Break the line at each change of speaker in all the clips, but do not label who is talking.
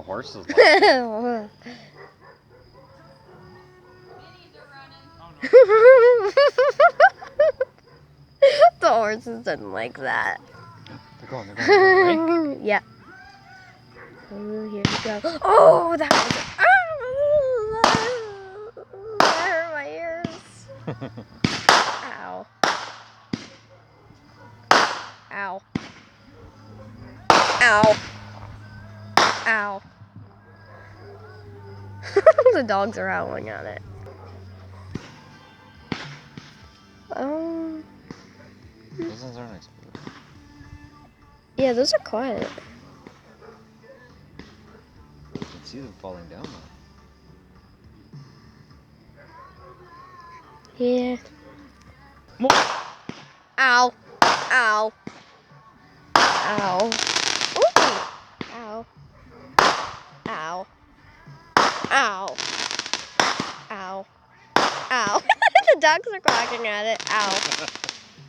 horses like.
The horses didn't like that.
They're going, right?
Yeah. Oh, here we go. Oh, that was... Oh, that hurt my ears. Ow. Ow. Ow. Ow. The dogs are howling at it.
Those ones aren't exploding.
Yeah, those are quiet.
You can see them falling down though.
Yeah.
More.
Ow. Ow. Ow. Ooh. Ow. Ow. Ow. Ow. Ow. The ducks are quacking at it. Ow.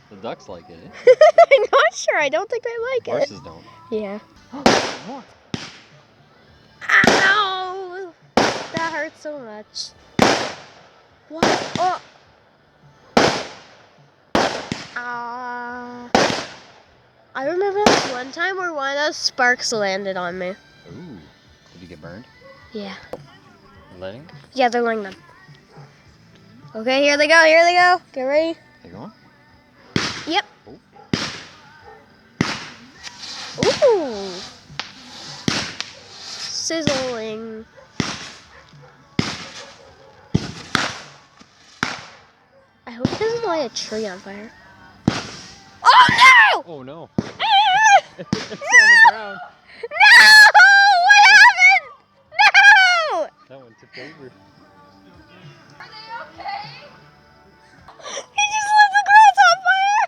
The ducks like it.
I'm not sure. I don't think they like
Horses
it.
don't.
Yeah.
More.
Ow! That hurts so much. What? Oh. I remember this one time where one of those sparks landed on me.
Ooh. Did you get burned?
Yeah.
Letting?
Yeah, they're letting them. Okay, here they go. Here they go. Get ready.
They going?
Yep.
Oh.
Ooh. Sizzling. I hope it doesn't light a tree on fire. Oh no!
Oh no.
It's
It's on the ground.
No! What happened? No!
That one tipped over.
Are they okay?
He just lit the grass on fire!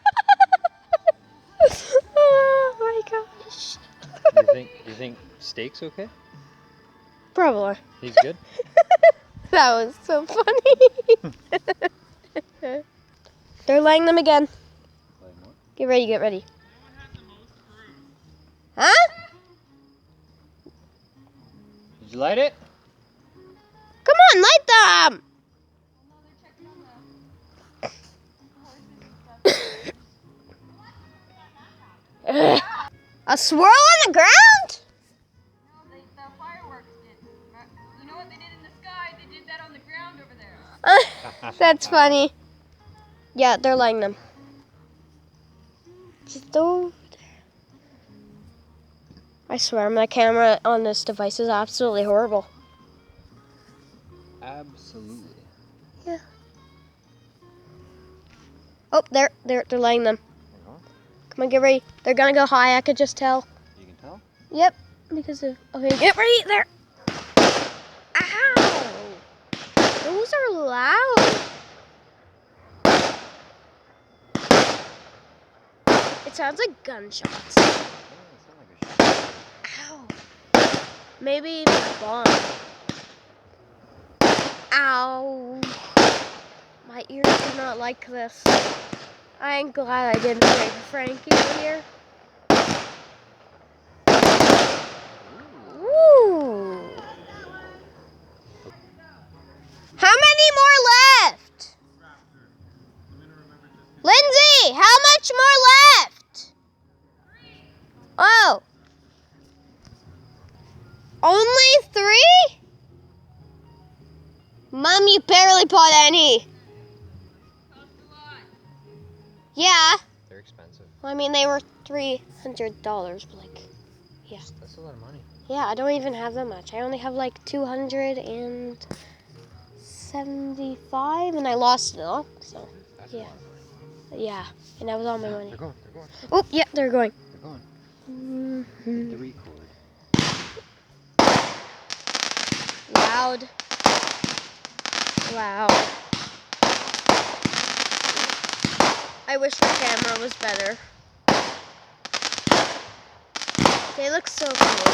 Oh my gosh.
You think Steak's okay?
Probably.
He's good?
That was so funny. They're laying them again. Get ready, get ready. Huh?
Did you light it?
Come on, light them! A swirl on the ground?
No, the fireworks did. You know what they did in the sky? They did that on the ground over there.
That's funny. Yeah, they're laying them. Just over there. I swear, my camera on this device is absolutely horrible.
Absolutely.
Yeah. Oh, they're laying them. Come on, get ready. They're gonna go high. I could just tell.
You can tell?
Yep, because of. Okay, get ready. There. Ow! Those are loud. It sounds like gunshots. Ow. Maybe even a bomb. Ow. My ears do not like this. I'm glad I didn't bring Frankie in here. Ooh. How many more left? Lindsay, how much more left? Oh. Only 3? Mom, you barely bought any. Yeah.
They're expensive.
Well, I mean, they were $300, but like, yeah.
That's a lot of money.
Yeah, I don't even have that much. I only have like 275, and I lost it all. So,
That's
yeah.
a lot of money.
Yeah, and that was all my money.
They're going. They're going.
Oh, yeah, they're going.
They're going.
Mm-hmm.
The record.
Loud. Loud. I wish the camera was better. They look so cool.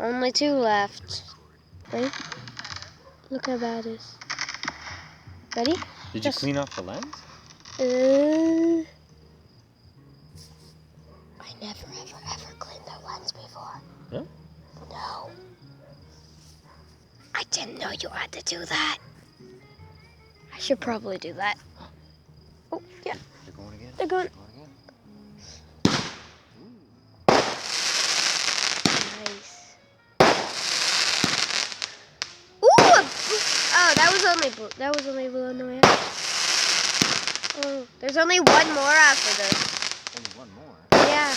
Only 2 left. Ready? Look how bad it is. Ready?
Did you clean off the lens?
didn't know you had to do that. I should probably do that. Oh, yeah.
They're going again?
They're going.
Going again?
Nice. Ooh! Oh, that was only blue. That was only blue on the way out. Oh, there's only one more after this.
Only one more.
Yeah.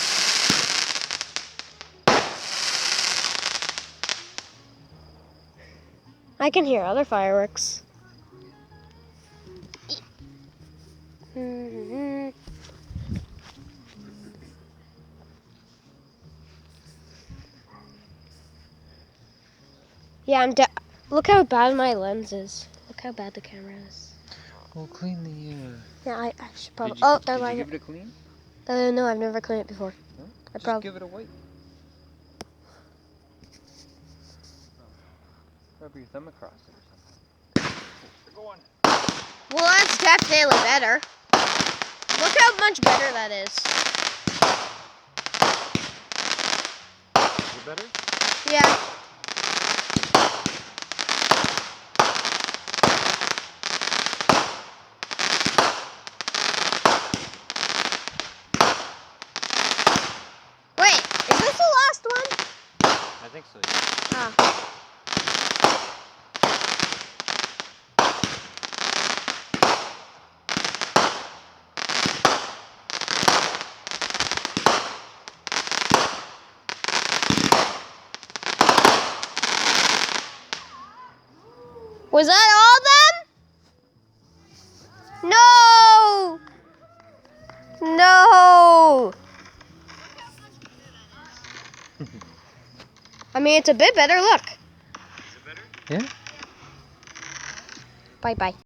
I can hear other fireworks. Mhm. Yeah, look how bad my lens is. Look how bad the camera is.
Well, clean the.
Yeah, I should probably.
Did you,
Oh, they're
did you
like.
give it a clean?
No, I've never cleaned it before.
No?
I
Just
probably.
give it a wipe. Rub your thumb across it or something. They're going.
Well, that's definitely better. Look how much better that is.
Is it better?
Yeah. Wait, is this the last one?
I think so, yeah.
Ah. Was that all of them? No! No! I mean, it's a bit better. Look.
Yeah?
Bye-bye.